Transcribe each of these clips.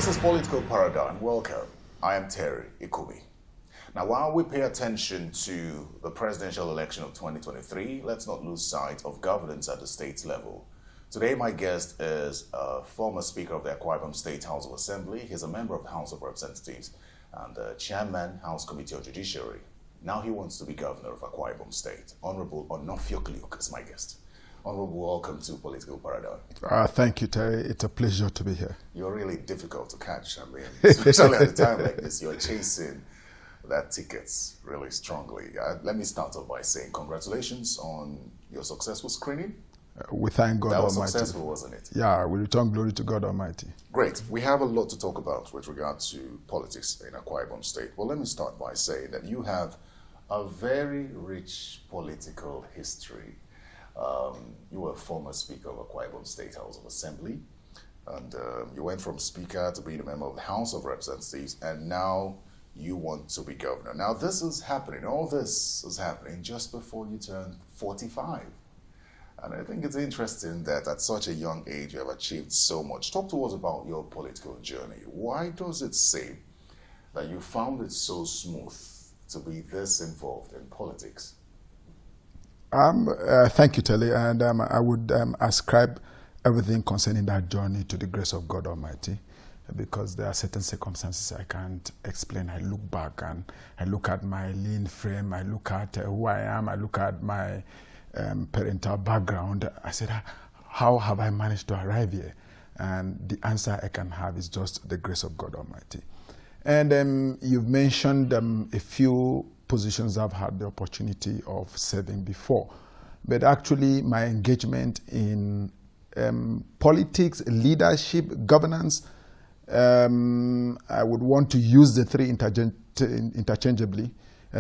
This is Political Paradigm. Welcome. I am Terry Ikubi. Now, while we pay attention to the presidential election of 2023, let's not lose sight of governance at the state level. Today, my guest is a former Speaker of the Akwa Ibom State House of Assembly. He's a member of the House of Representatives and the Chairman, House Committee of Judiciary. Now he wants to be Governor of Akwa Ibom State. Honorable Onofiokliuk is my guest. Honorable, welcome to Political Paradigm. Thank you, Terry. It's a pleasure to be here. You're really difficult to catch. I mean, especially at a time like this, you're chasing that tickets really strongly. Let me start off by saying congratulations on your successful screening. We thank God Almighty. That was successful, wasn't it? Yeah, we return glory to God Almighty. Great. We have a lot to talk about with regard to politics in Akwa Ibom State. Well, let me start by saying that you have a very rich political history. You were a former Speaker of Akwa Ibom State House of Assembly, and you went from Speaker to being a member of the House of Representatives, and now you want to be Governor. Now, this is happening, all this is happening just before you turn 45. And I think it's interesting that at such a young age you have achieved so much. Talk to us about your political journey. Why does it seem that you found it so smooth to be this involved in politics? Thank you, Telly, and I would ascribe everything concerning that journey to the grace of God Almighty, because there are certain circumstances I can't explain. I look back and I look at my lean frame, I look at who I am, I look at my parental background. I said, how have I managed to arrive here? And the answer I can have is just the grace of God Almighty. And you've mentioned a few positions I've had the opportunity of serving before. But actually, my engagement in politics, leadership, governance, I would want to use the three interchangeably.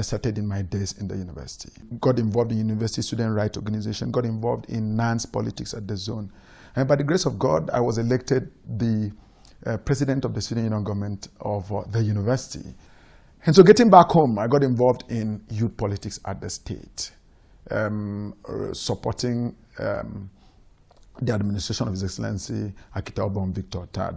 Started in my days in the university. Got involved in University Student Rights Organization, got involved in NANS politics at the zone. And by the grace of God, I was elected the president of the student union government of the university. And so getting back home, I got involved in youth politics at the state, supporting the administration of His Excellency Akwa Ibom Victor Otta,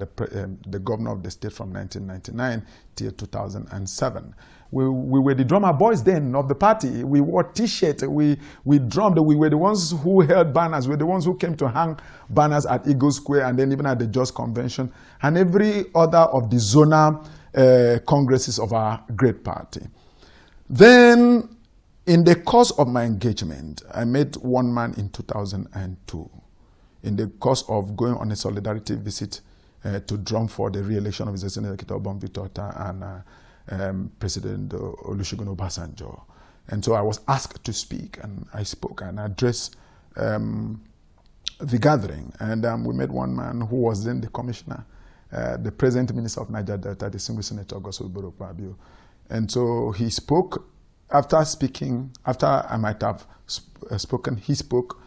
the governor of the state from 1999 till 2007. We were the drummer boys then of the party. We wore T-shirts, we drummed, we were the ones who held banners, we were the ones who came to hang banners at Eagle Square and then even at the Just Convention and every other of the zonal congresses of our great party. Then, in the course of my engagement, I met one man in 2002. In the course of going on a solidarity visit to drum for the re-election of His Excellency Akwa Ibom Victor Otta and President Olusegun Obasanjo. And so I was asked to speak, and I spoke and addressed the gathering. And we met one man who was then the commissioner, the present Minister of Niger Delta, the single Senator Akpabio. And so he spoke. After speaking, after I might have spoken, he spoke.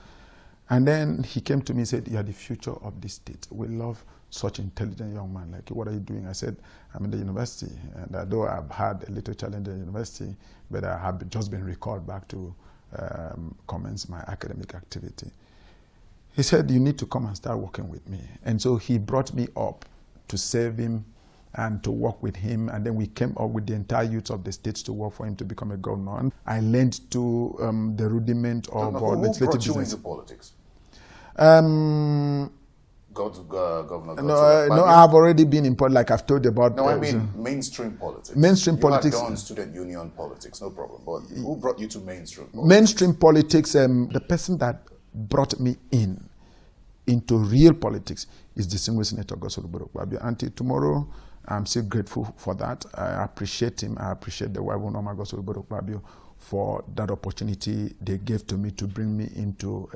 And then he came to me and said, "You are the future of this state. We love such intelligent young man like you. What are you doing?" I said, "I'm in the university. And although I've had a little challenge in the university, but I have just been recalled back to commence my academic activity." He said, "You need to come and start working with me." And so he brought me up to serve him and to work with him. And then we came up with the entire youth of the states to work for him to become a governor. And I learned to the rudiment of Who legislative brought you business. into politics? No, I've already been in politics, like I've told you about. No, I mean mainstream politics. Mainstream politics. You had done student union politics, no problem. But who brought you to mainstream politics? Mainstream politics, the person that brought me into real politics is distinguished Senator Akpabio. Until tomorrow, I'm still grateful for that. I appreciate him. I appreciate the wife of Akpabio for that opportunity they gave to me to bring me into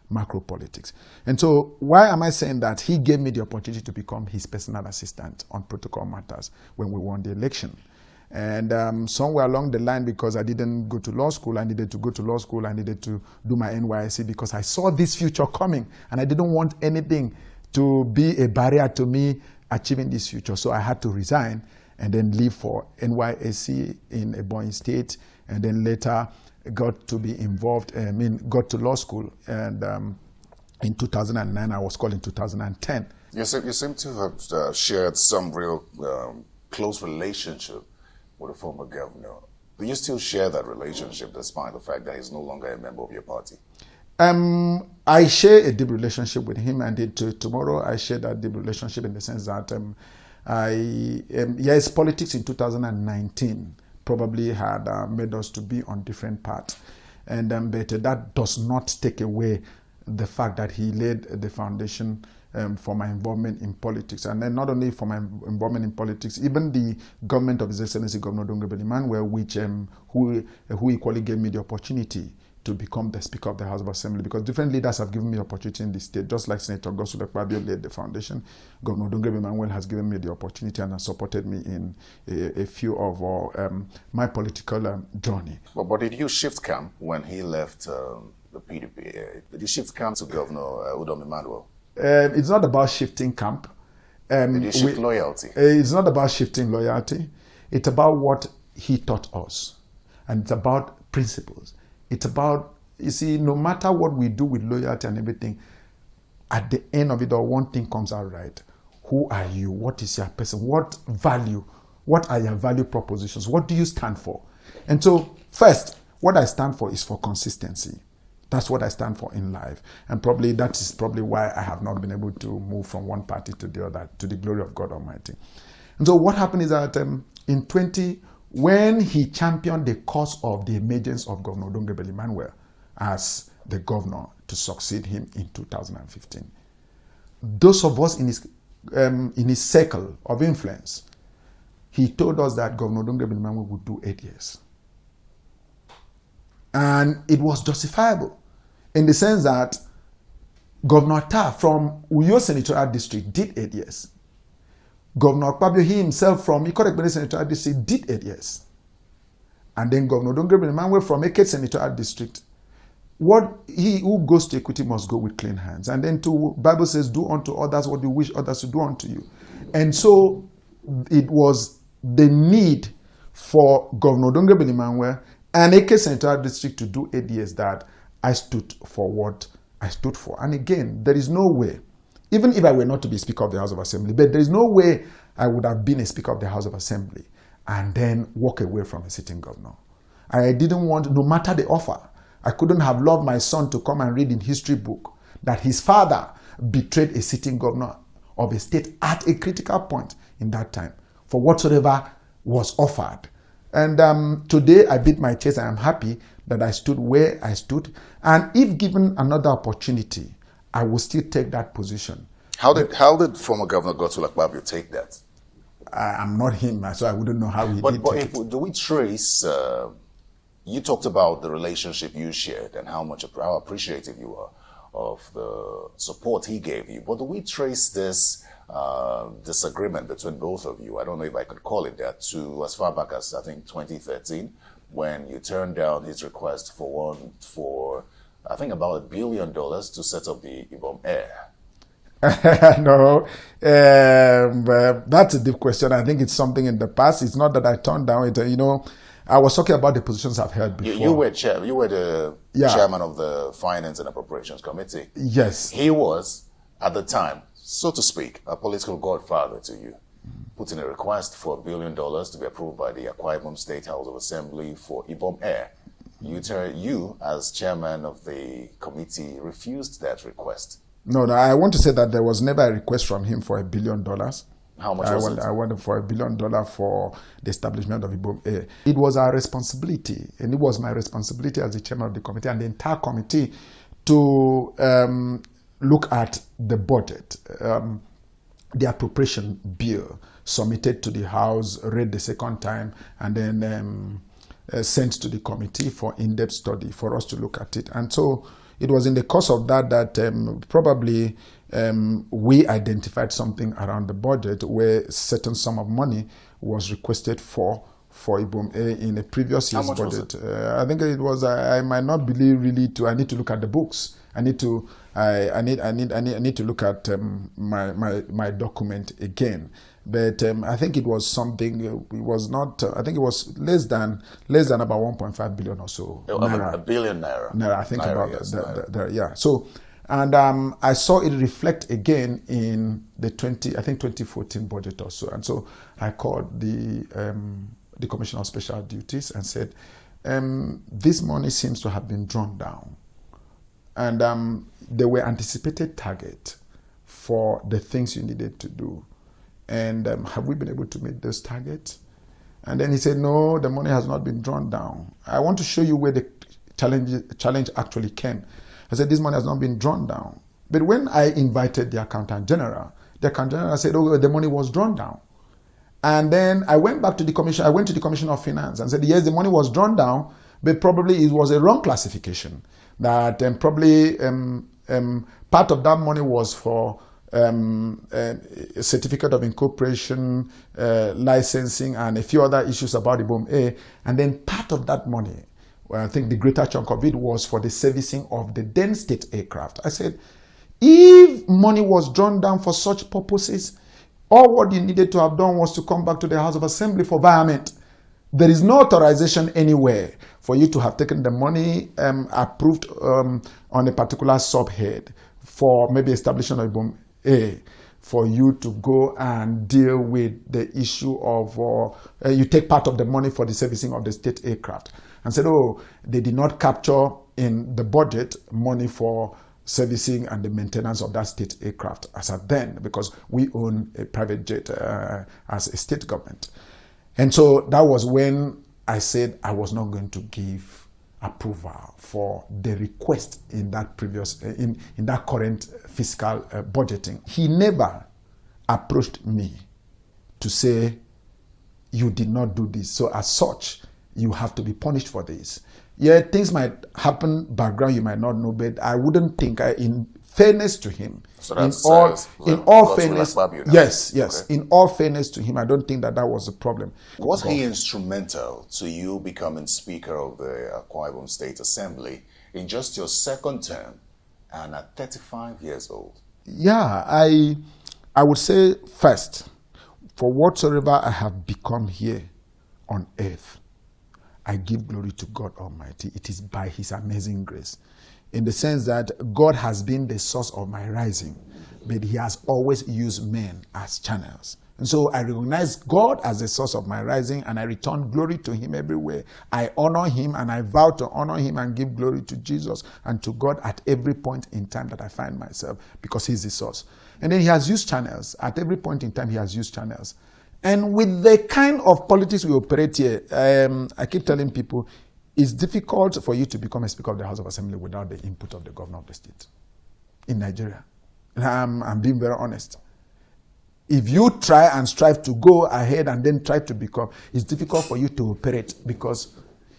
macro politics. And so why am I saying that? He gave me the opportunity to become his personal assistant on protocol matters when we won the election. And somewhere along the line, because I didn't go to law school, I needed to go to law school, I needed to do my NYSC because I saw this future coming and I didn't want anything to be a barrier to me achieving this future. So I had to resign and then leave for NYSC in Ebonyi State, and then later got to be involved, got to law school. And in 2009, I was called in 2010 You seem to have shared some real close relationship with the former governor. Do you still share that relationship despite the fact that he's no longer a member of your party? I share a deep relationship with him, and tomorrow I share that deep relationship in the sense that yes, politics in 2019 probably had made us to be on different paths, and but that does not take away the fact that he laid the foundation for my involvement in politics. And then not only for my involvement in politics, even the government of His Excellency Governor Dongbe Emmanuel, which who equally gave me the opportunity to become the Speaker of the House of Assembly, because different leaders have given me opportunity in the state, just like Senator Gosul Akpabio laid the foundation. Governor Dongbe Emmanuel has given me the opportunity and has supported me in a few of my political journey. But did you shift camp when he left the PDP? Did you shift camp to Governor Udom Emmanuel? It's not about shifting camp. Did you shift loyalty? It's not about shifting loyalty. It's about what he taught us. And it's about principles. It's about, you see, no matter what we do with loyalty and everything, at the end of it all, one thing comes out right. Who are you? What is your person? What value? What are your value propositions? What do you stand for? And so, first, what I stand for is for consistency. That's what I stand for in life. And probably that is probably why I have not been able to move from one party to the other, to the glory of God Almighty. And so what happened is that when he championed the cause of the emergence of Governor Dongbe Emmanuel as the governor to succeed him in 2015, those of us in his circle of influence, he told us that Governor Dongbe Emmanuel would do 8 years. And it was justifiable in the sense that Governor Ta from Uyo Senatorial District did 8 years. Governor Akpabio, he himself from Ikot Senatorial District did 8 years. And then Governor Dongbe Emmanuel from Eket Senatorial District, he who goes to equity must go with clean hands. And then Bible says, do unto others what you wish others to do unto you. And so it was the need for Governor Dongbe Emmanuel and Eket Senatorial District to do 8 years that I stood for what I stood for. And again, there is no way, even if I were not to be Speaker of the House of Assembly, but there is no way I would have been a Speaker of the House of Assembly and then walk away from a sitting governor. I didn't want, no matter the offer, I couldn't have loved my son to come and read in history book that his father betrayed a sitting governor of a state at a critical point in that time for whatsoever was offered. And today I beat my chest and I'm happy that I stood where I stood. And if given another opportunity, I will still take that position. How did former Governor Gosul Akpabio take that? I'm not him, so I wouldn't know how he did take it. Do we trace, you talked about the relationship you shared and how appreciative you are of the support he gave you. But do we trace this disagreement between both of you, I don't know if I could call it that, to as far back as, I think, 2013, when you turned down his request for I think about $1 billion to set up the Ibom Air? No, that's a deep question. I think it's something in the past. It's not that I turned down it. I was talking about the positions I've held before. You were the chairman of the Finance and Appropriations Committee. Yes. He was, at the time, so to speak, a political godfather to you, putting a request for $1 billion to be approved by the Akwa Ibom State House of Assembly for Ibom Air. You, as chairman of the committee, refused that request. No, I want to say that there was never a request from him for $1 billion. How much was it? I wanted for $1 billion for the establishment of Ibom Air. It was our responsibility, and it was my responsibility as the chairman of the committee and the entire committee to look at the budget, the appropriation bill submitted to the House, read the second time, and then sent to the committee for in-depth study for us to look at it. And so it was in the course of that probably we identified something around the budget where a certain sum of money was requested for Ibom Air in a previous year's budget. I think it was, I might not believe really I need to look at the books. I need to look at my document again. But I think it was something. It was not. I think it was less than about 1.5 billion or so. $1 billion naira. Naira, I think naira, about yes, that. Yeah. So, And I saw it reflect again in the 2014 budget or so. And so I called the Commissioner of Special Duties and said, this money seems to have been drawn down. And there were anticipated targets for the things you needed to do. And have we been able to meet those targets? And then he said, no, the money has not been drawn down. I want to show you where the challenge actually came. I said, this money has not been drawn down. But when I invited the Accountant General said, oh, the money was drawn down. And then I went back to the Commission. I went to the Commissioner of Finance and said, yes, the money was drawn down, but probably it was a wrong classification. That probably part of that money was for a certificate of incorporation, licensing, and a few other issues about Ibom A. And then part of that money, well, I think the greater chunk of it was for the servicing of the then state aircraft. I said, if money was drawn down for such purposes, all what you needed to have done was to come back to the House of Assembly for viament. There is no authorization anywhere for you to have taken the money approved on a particular subhead for maybe establishing of Ibom A, for you to go and deal with the issue of, you take part of the money for the servicing of the state aircraft. And said, oh, they did not capture in the budget money for servicing and the maintenance of that state aircraft as at then, because we own a private jet as a state government. And so that was when I said I was not going to give approval for the request in that previous, in that current fiscal budgeting. He never approached me to say, you did not do this. So as such, you have to be punished for this. Yeah, things might happen background you might not know, but I wouldn't think, in fairness to him, so that's in all fairness, Akpabio, yes, okay. In all fairness to him, I don't think that was a problem. Was he instrumental to you becoming Speaker of the Akwa Ibom State Assembly in just your second term and at 35 years old? Yeah, I would say first, for whatsoever I have become here on earth, I give glory to God Almighty. It is by His amazing grace. In the sense that God has been the source of my rising, but He has always used men as channels. And so I recognize God as the source of my rising, and I return glory to Him everywhere. I honor Him, and I vow to honor Him and give glory to Jesus and to God at every point in time that I find myself, because He's the source. And then He has used channels. At every point in time, He has used channels. And with the kind of politics we operate here, I keep telling people, it's difficult for you to become a Speaker of the House of Assembly without the input of the Governor of the state in Nigeria. And I'm being very honest. If you try and strive to go ahead and then try to become, it's difficult for you to operate because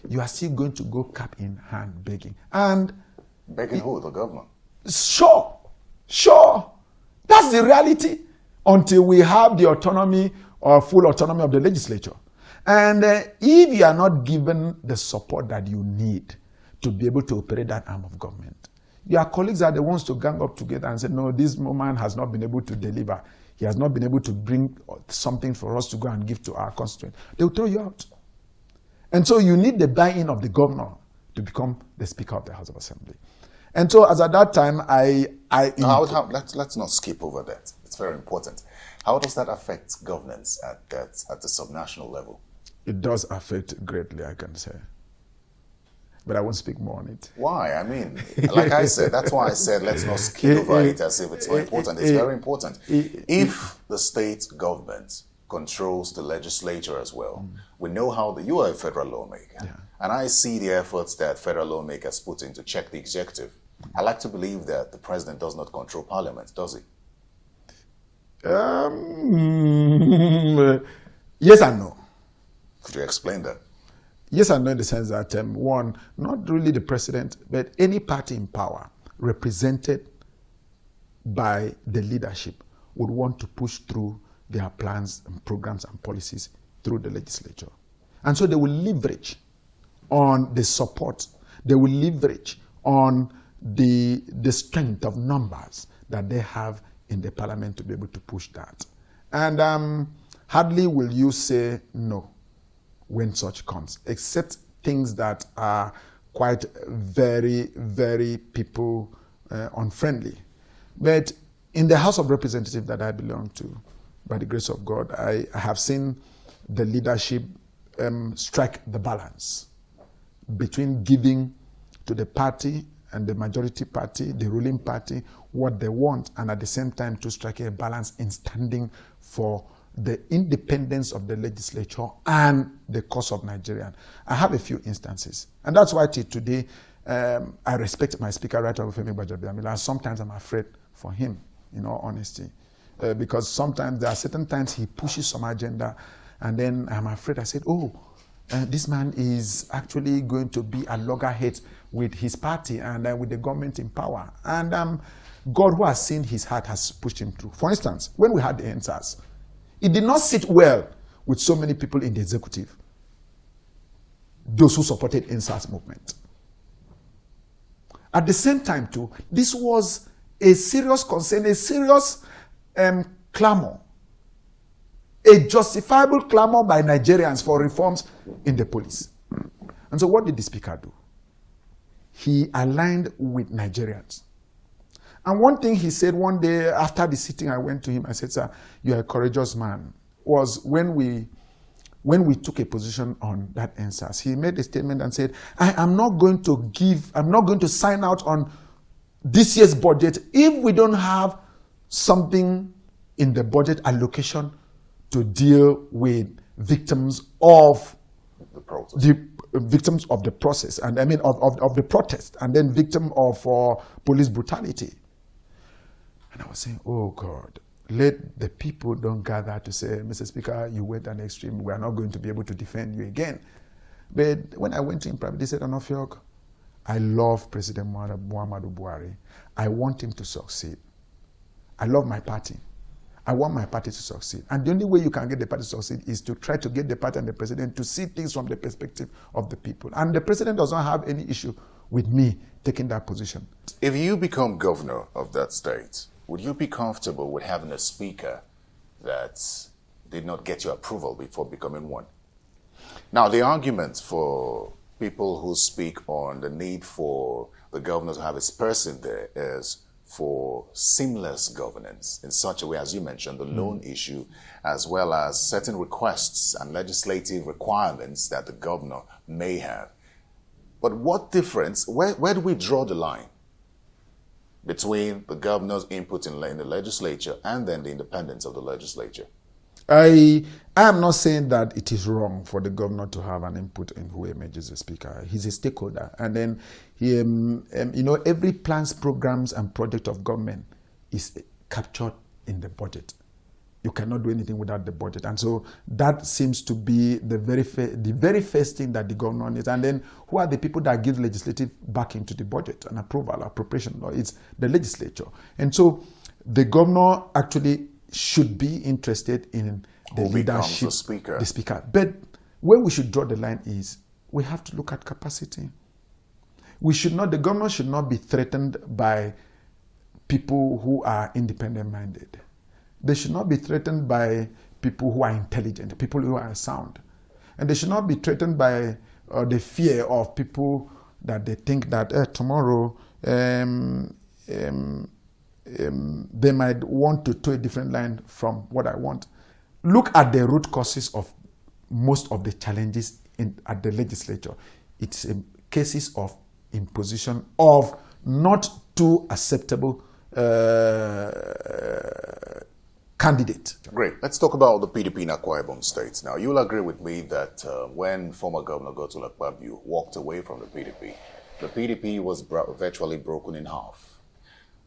you are still going to go cap in hand begging. And begging who? The governor? Sure. That's the reality until we have the autonomy or full autonomy of the legislature. And if you are not given the support that you need to be able to operate that arm of government, your colleagues are the ones to gang up together and say, no, this man has not been able to deliver. He has not been able to bring something for us to go and give to our constituents. They will throw you out. And so you need the buy-in of the governor to become the Speaker of the House of Assembly. And so as at that time, let's not skip over that. It's very important. How does that affect governance at the subnational level? It does affect greatly, I can say. But I won't speak more on it. Why? I mean, like I said, that's why I said let's not skip over it as if it's not important. It's very important. If the state government controls the legislature as well, we know how you are a federal lawmaker. And I see the efforts that federal lawmakers put in to check the executive. I like to believe that the president does not control parliament, does he? Yes and no. Could you explain that? Yes and no, in the sense that, one, not really the president, but any party in power represented by the leadership would want to push through their plans and programs and policies through the legislature. And so they will leverage on the support, they will leverage on the strength of numbers that they have in the parliament to be able to push that. And hardly will you say no when such comes, except things that are quite very, very people unfriendly. But in the House of Representatives that I belong to, by the grace of God, I have seen the leadership strike the balance between giving to the party and the majority party, the ruling party, what they want, and at the same time to strike a balance in standing for the independence of the legislature and the cause of Nigeria. I have a few instances. And that's why till today, I respect my speaker, Right Honorable Femi Gbajabiamila, and sometimes I'm afraid for him, in all honesty. Because sometimes there are certain times he pushes some agenda, and then I'm afraid. I said, this man is actually going to be a loggerhead with his party and with the government in power. And God, who has seen his heart, has pushed him through. For instance, when we had the NSAS, it did not sit well with so many people in the executive, those who supported NSAS movement. At the same time, too, this was a serious concern, a serious clamor, a justifiable clamor by Nigerians for reforms in the police. And so what did the speaker do? He aligned with Nigerians. And one thing he said one day after the sitting, I went to him, I said, sir, you're a courageous man, was when we took a position on that NSAS. He made a statement and said, I'm not going to sign out on this year's budget if we don't have something in the budget allocation to deal with victims of victims of the process, and I mean of the protest, and then victim of police brutality. And I was saying, oh God, let the people don't gather to say, Mr. Speaker, you went an extreme, we are not going to be able to defend you again. But when I went to him private, he said, Onofiok, I love President Muhammadu Buhari. I want him to succeed. I love my party. I want my party to succeed. And the only way you can get the party to succeed is to try to get the party and the president to see things from the perspective of the people. And the president does not have any issue with me taking that position. If you become governor of that state, would you be comfortable with having a speaker that did not get your approval before becoming one? Now, the argument for people who speak on the need for the governor to have his person there is for seamless governance in such a way, as you mentioned, the loan issue, as well as certain requests and legislative requirements that the governor may have. But what difference, where do we draw the line between the governor's input in the legislature and then the independence of the legislature? I am not saying that it is wrong for the governor to have an input in who emerges as speaker. He's a stakeholder. And then, every plans, programs, and project of government is captured in the budget. You cannot do anything without the budget. And so that seems to be the very first thing that the governor needs. And then who are the people that give legislative backing to the budget and approval, appropriation law? It's the legislature. And so the governor actually should be interested in the leadership, the speaker. But where we should draw the line is we have to look at capacity. The governor should not be threatened by people who are independent minded. They should not be threatened by people who are intelligent, people who are sound. And they should not be threatened by the fear of people that they think that tomorrow they might want to toe a different line from what I want. Look at the root causes of most of the challenges at the legislature. It's cases of imposition of not too acceptable candidate. Great. Let's talk about the PDP in Akwa Ibom State. Now, you'll agree with me that when former Governor Akpabio walked away from the PDP was virtually broken in half.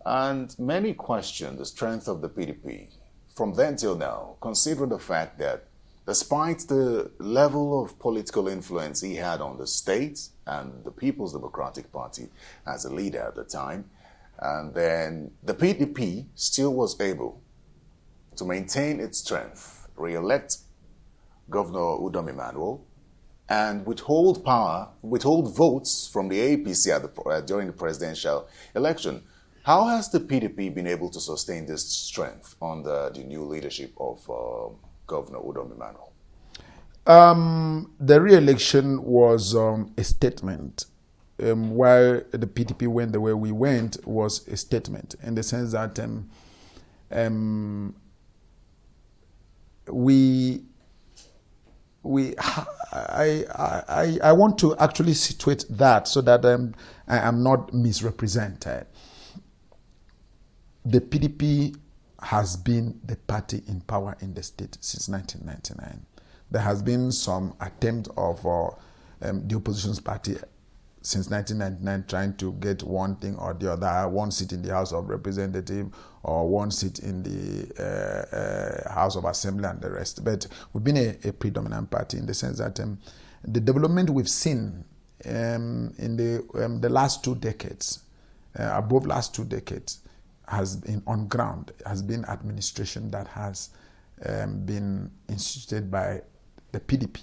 And many question the strength of the PDP from then till now, considering the fact that despite the level of political influence he had on the state and the People's Democratic Party as a leader at the time, and then the PDP still was able to maintain its strength, re-elect Governor Udom Emmanuel, and withhold votes from the APC during the presidential election. How has the PDP been able to sustain this strength under the new leadership of Governor Udom Emmanuel? The re-election was a statement why the PDP went the way we went was a statement in the sense that I want to actually situate that so that I am not misrepresented. The PDP has been the party in power in the state since 1999. There has been some attempt of the opposition's party since 1999 trying to get one thing or the other, one seat in the House of Representatives or one seat in the House of Assembly and the rest. But we've been a predominant party in the sense that the development we've seen in the last 2 decades, above last 2 decades, has been on ground, has been administration that has been instituted by the PDP.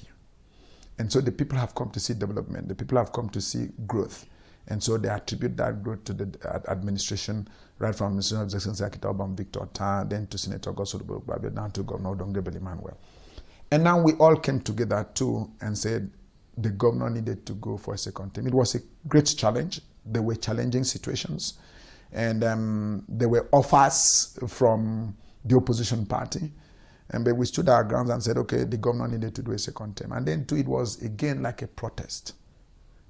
And so the people have come to see development. The people have come to see growth. And so they attribute that growth to the administration, right from Minister of Excellency Akwa Ibom Victor Tar, then to Senator Akpabio, down to Governor Dongrebel Emmanuel. And now we all came together too and said the governor needed to go for a second term. It was a great challenge. There were challenging situations. And there were offers from the opposition party. But we stood our grounds and said, okay, the governor needed to do a second term. And then too, it was again like a protest.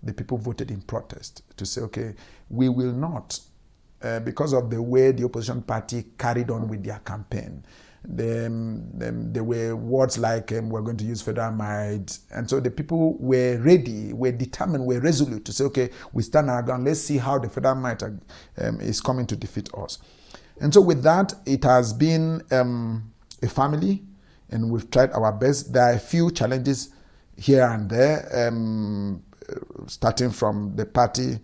The people voted in protest to say, okay, we will not, because of the way the opposition party carried on with their campaign. There were words like, we're going to use federal might. And so the people were ready, were determined, were resolute to say, okay, we stand our ground. Let's see how the federal might is coming to defeat us. And so with that, it has been a family, and we've tried our best. There are a few challenges here and there, starting from the party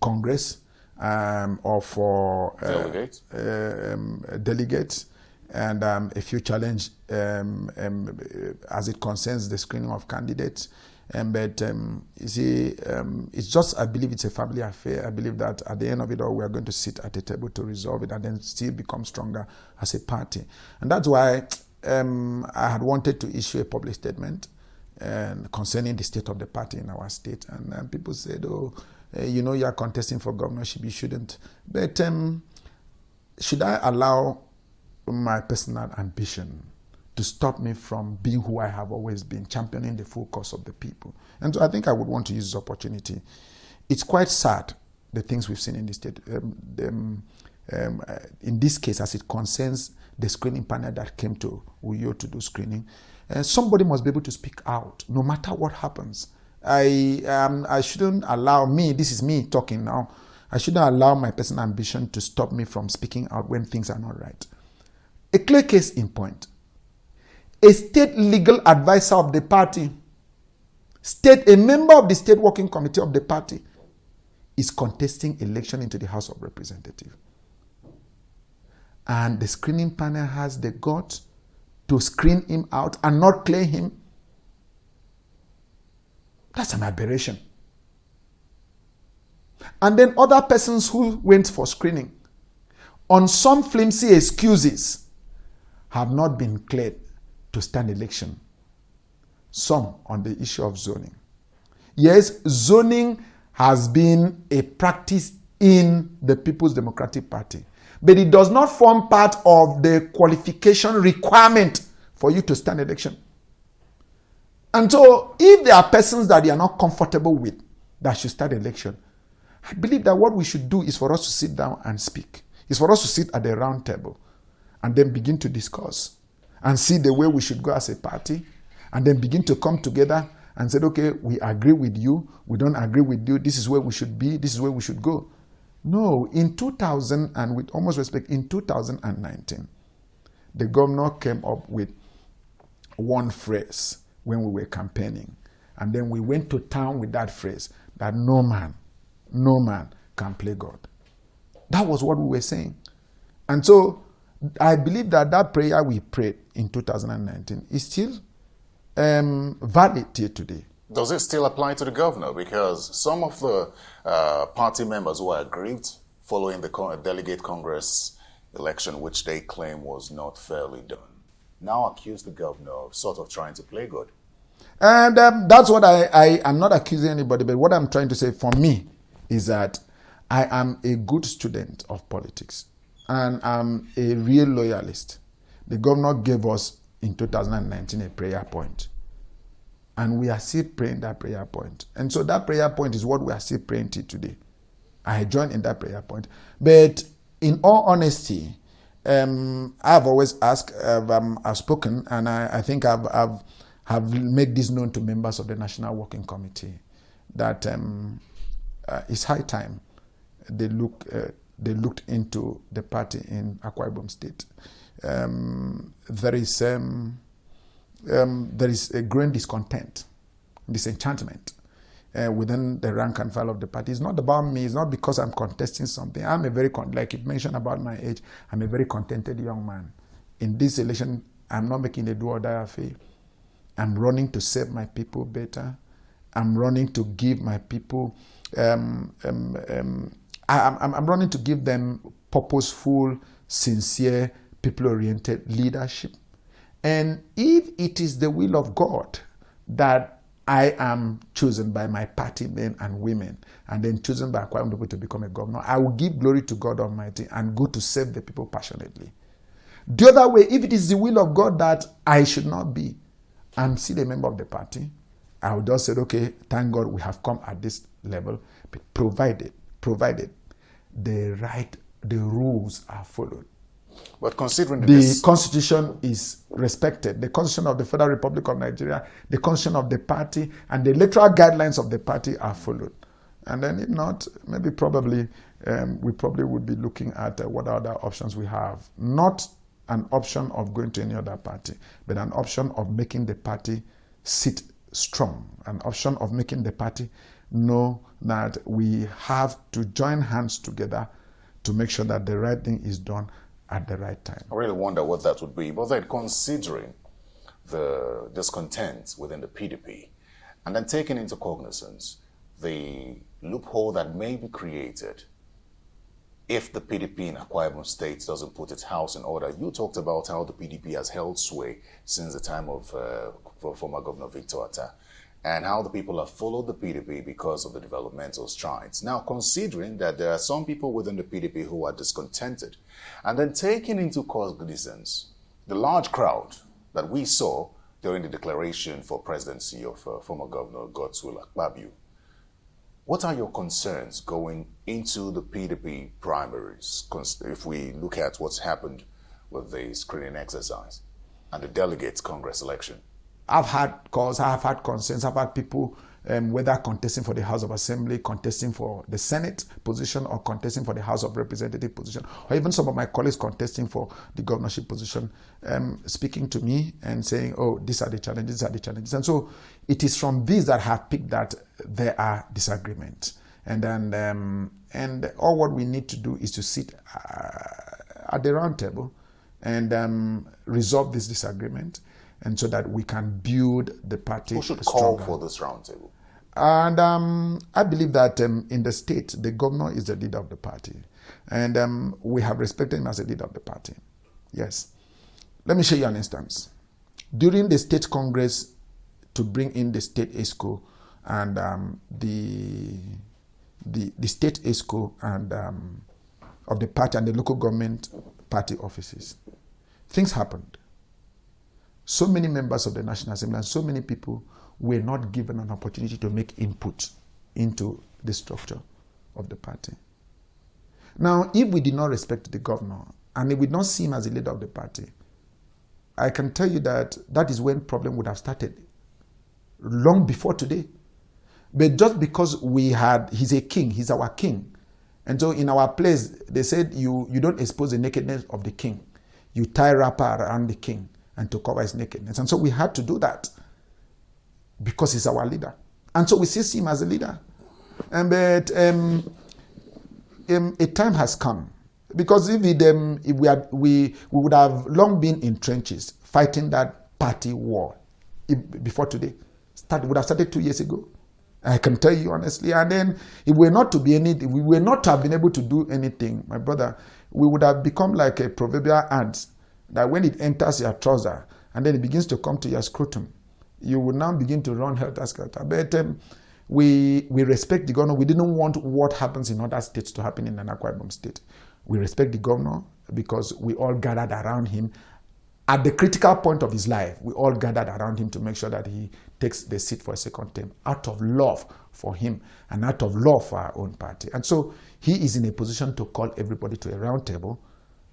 Congress or for delegates, and a few challenges as it concerns the screening of candidates. But you see, it's just, I believe it's a family affair. I believe that at the end of it all, we are going to sit at a table to resolve it and then still become stronger as a party. And that's why I had wanted to issue a public statement concerning the state of the party in our state. And people said, oh, you know, you are contesting for governorship, you shouldn't. But should I allow my personal ambition to stop me from being who I have always been, championing the full cause of the people? And so I think I would want to use this opportunity. It's quite sad, the things we've seen in the state. In this case, as it concerns the screening panel that came to Uyo to do screening, somebody must be able to speak out, no matter what happens. I shouldn't allow me, this is me talking now, I shouldn't allow my personal ambition to stop me from speaking out when things are not right. A clear case in point. A state legal advisor of the party, a member of the state working committee of the party, is contesting election into the House of Representatives. And the screening panel has the guts to screen him out and not clear him. That's an aberration. And then other persons who went for screening, on some flimsy excuses, have not been cleared to stand election. Some on the issue of zoning. Yes, zoning has been a practice in the People's Democratic Party, but it does not form part of the qualification requirement for you to stand election. And so, if there are persons that you are not comfortable with that should start election, I believe that what we should do is for us to sit down and speak. It's for us to sit at the round table and then begin to discuss and see the way we should go as a party, and then begin to come together and say, okay, we agree with you, we don't agree with you, this is where we should be, this is where we should go. No, in 2000, and with almost respect, in 2019, the governor came up with one phrase when we were campaigning, and then we went to town with that phrase, that no man can play God. That was what we were saying. And so, I believe that that prayer we prayed in 2019 is still valid till today. Does it still apply to the governor? Because some of the party members who are aggrieved following the Delegate Congress election, which they claim was not fairly done, now accuse the governor of sort of trying to play God. And that's what I am not accusing anybody, but what I'm trying to say for me is that I am a good student of politics and I'm a real loyalist. The governor gave us in 2019 a prayer point. And we are still praying that prayer point. And so that prayer point is what we are still praying till today. I joined in that prayer point. But in all honesty, I've always asked, I've spoken, and I think I've made this known to members of the National Working Committee that it's high time they looked into the party in Akwa Ibom State. There is a growing discontent, disenchantment within the rank and file of the party. It's not about me. It's not because I'm contesting something. I'm a very, like you mentioned about my age, I'm a very contented young man. In this election, I'm not making a do or die affair. I'm running to serve my people better. I'm running to give my people, I'm running to give them purposeful, sincere, people-oriented leadership. And if it is the will of God that I am chosen by my party men and women, and then chosen by Akwa Ibom people to become a governor, I will give glory to God Almighty and go to serve the people passionately. The other way, if it is the will of God that I should not be, I'm still a member of the party, I would just say, okay, thank God we have come at this level, provided the rules are followed. But considering the Constitution is respected, the Constitution of the Federal Republic of Nigeria, the Constitution of the party, and the electoral guidelines of the party are followed. And then if not, we probably would be looking at what other options we have. Not an option of going to any other party, but an option of making the party sit strong, an option of making the party know that we have to join hands together to make sure that the right thing is done at the right time. I really wonder what that would be. But then considering the discontent within the PDP, and then taking into cognizance the loophole that may be created if the PDP in Akwa Ibom State doesn't put its house in order. You talked about how the PDP has held sway since the time of former Governor Victor Atta, and how the people have followed the PDP because of the developmental strides. Now, considering that there are some people within the PDP who are discontented, and then taking into cognizance the large crowd that we saw during the declaration for presidency of former Governor Godswill Akpabio, what are your concerns going into the PDP primaries if we look at what's happened with the screening exercise and the Delegates Congress election? I've had calls, I've had concerns, I've had people whether contesting for the House of Assembly, contesting for the Senate position, or contesting for the House of Representative position, or even some of my colleagues contesting for the governorship position, speaking to me and saying, oh, these are the challenges, these are the challenges. And so it is from these that I have picked that there are disagreements. And then, and all what we need to do is to sit at the round table and resolve this disagreement, and so that we can build the party stronger. Who should call for this roundtable? And I believe that in the state, the governor is the leader of the party. And we have respected him as a leader of the party. Yes. Let me show you an instance. During the state congress to bring in the state ESCO and the state ESCO and of the party and the local government party offices, things happened. So many members of the National Assembly and so many people were not given an opportunity to make input into the structure of the party. Now, if we did not respect the governor and if we did not see him as a leader of the party, I can tell you that that is when problem would have started long before today. But just because he's a king, he's our king. And so in our place, they said you don't expose the nakedness of the king. You tie wrapper around the king and to cover his nakedness. And so we had to do that because he's our leader. And so we see him as a leader. But a time has come. Because if we would have long been in trenches fighting that party war before today. Would have started 2 years ago. I can tell you honestly. And then if we were not to have been able to do anything, my brother, we would have become like a proverbial ant that when it enters your trouser and then it begins to come to your scrotum, you would now begin to run helter-skelter. But we respect the governor. We didn't want what happens in other states to happen in an Akwa Ibom state. We respect the governor because we all gathered around him. At the critical point of his life, we all gathered around him to make sure that he takes the seat for a second term out of love for him and out of love for our own party. And so he is in a position to call everybody to a round table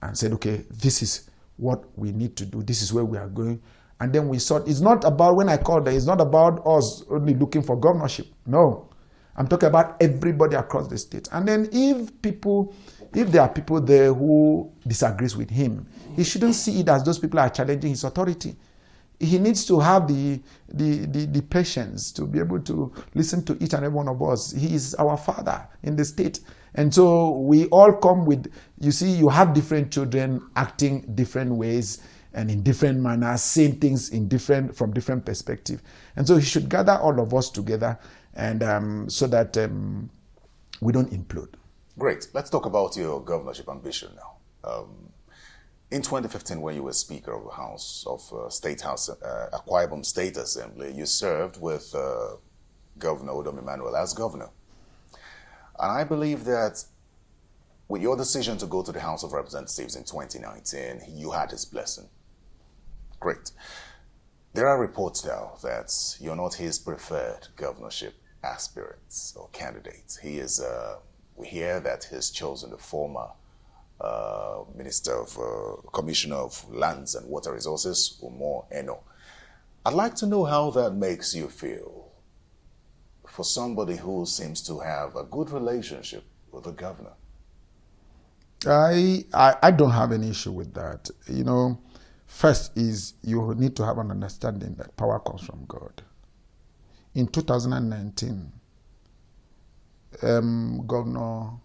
and said, okay, this is what we need to do. This is where we are going. And then we saw, it's not about, when I called there, it's not about us only looking for governorship. No. I'm talking about everybody across the state. And then if there are people there who disagrees with him, he shouldn't see it as those people are challenging his authority. He needs to have the patience to be able to listen to each and every one of us. He is our father in the state. And so we all come with, you see, you have different children acting different ways and in different manners, saying things from different perspectives. And so he should gather all of us together and so that we don't implode. Great. Let's talk about your governorship ambition now. In 2015, when you were Speaker of the House of State House, Akwa Ibom State Assembly, you served with Governor Udom Emmanuel as governor. And I believe that with your decision to go to the House of Representatives in 2019, you had his blessing. Great. There are reports now that you're not his preferred governorship aspirant or candidate. We hear that he's chosen the former Commissioner of Lands and Water Resources, Umo Eno. I'd like to know how that makes you feel for somebody who seems to have a good relationship with the governor. I don't have any issue with that. You know, first is you need to have an understanding that power comes from God. In 2019, Governor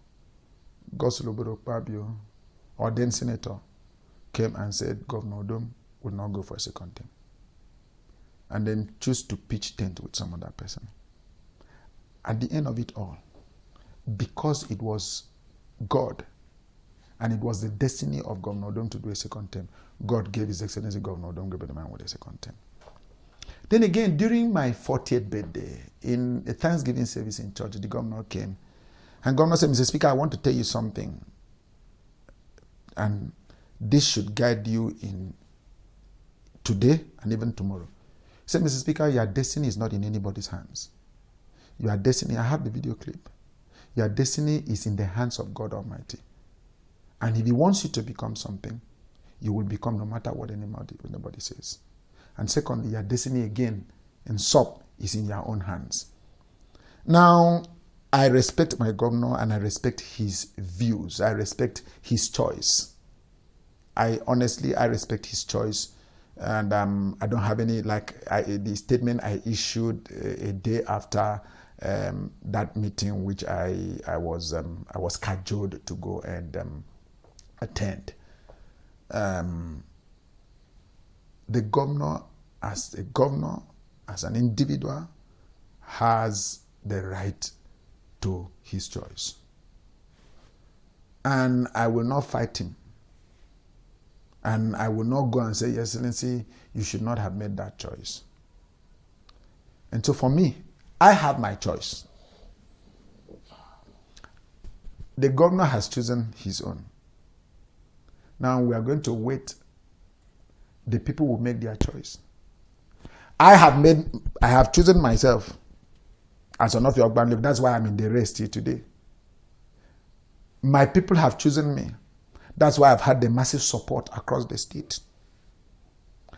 Akpabio, or then Senator, came and said Governor Udom would not go for a second term. And then choose to pitch tent with some other person. At the end of it all, because it was God and it was the destiny of Governor Udom to do a second term, God gave His Excellency Governor Udom Governorship with a second term. Then again, during my 40th birthday, in a Thanksgiving service in church, the governor came. And governor said, Mr. Speaker, I want to tell you something. And this should guide you in today and even tomorrow. He said, Mr. Speaker, your destiny is not in anybody's hands. Your destiny, I have the video clip. Your destiny is in the hands of God Almighty. And if He wants you to become something, you will become no matter what anybody says. And secondly, your destiny again in SOP is in your own hands. Now, I respect my governor and I respect his views. I respect his choice. I respect his choice. And I don't have any, the statement I issued a day after that meeting, which I was cajoled to go and attend. The governor, as an individual, has the right to his choice. And I will not fight him. And I will not go and say, Your Excellency, you should not have made that choice. And so for me, I have my choice. The governor has chosen his own. Now we are going to wait. The people will make their choice. I have chosen myself as an officer of Banlieue. That's why I'm in the race here today. My people have chosen me. That's why I've had the massive support across the state.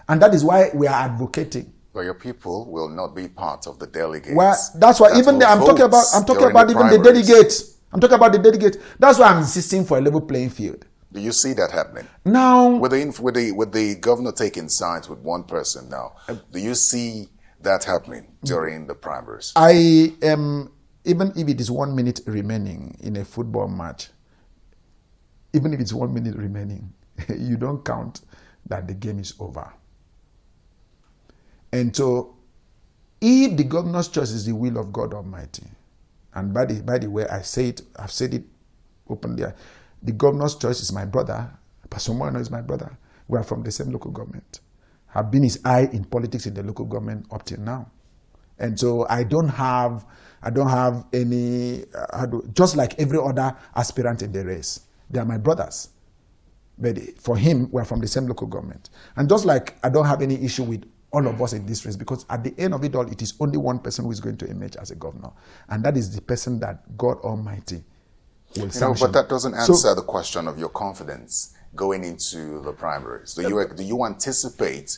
And that is why we are advocating. But your people will not be part of the delegates. Well, that's why I'm talking about even the delegates. I'm talking about the delegates. That's why I'm insisting for a level playing field. Do you see that happening? Now, with the governor taking sides with one person now, do you see that happening during the primaries? I am, even if it is 1 minute remaining in a football match, even if it's 1 minute remaining, you don't count that the game is over. And so, if the governor's choice is the will of God Almighty, and by the way, I've said it openly, the governor's choice is my brother. Pastor Mono is my brother. We are from the same local government. have been his eye in politics in the local government up till now. And so I don't have any, just like every other aspirant in the race. They are my brothers. But for him, we're from the same local government. And just like I don't have any issue with all of us in this race, because at the end of it all, it is only one person who is going to emerge as a governor. And that is the person that God Almighty will sanction. But that doesn't answer the question of your confidence going into the primaries. Do you anticipate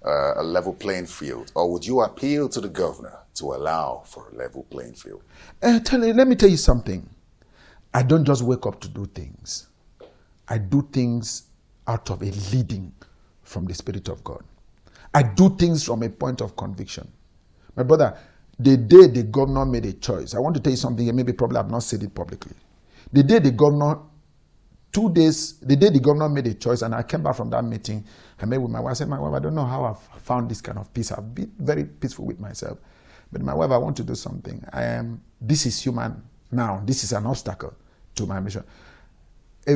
a level playing field, or would you appeal to the governor to allow for a level playing field? Let me tell you something. I don't just wake up to do things. I do things out of a leading from the Spirit of God. I do things from a point of conviction. My brother, the day the governor made a choice, I want to tell you something, and maybe probably I've not said it publicly. The day the governor made a choice, and I came back from that meeting, I met with my wife. I said, my wife, I don't know how I've found this kind of peace. I've been very peaceful with myself. But my wife, I want to do something. This is human now. This is an obstacle to my mission.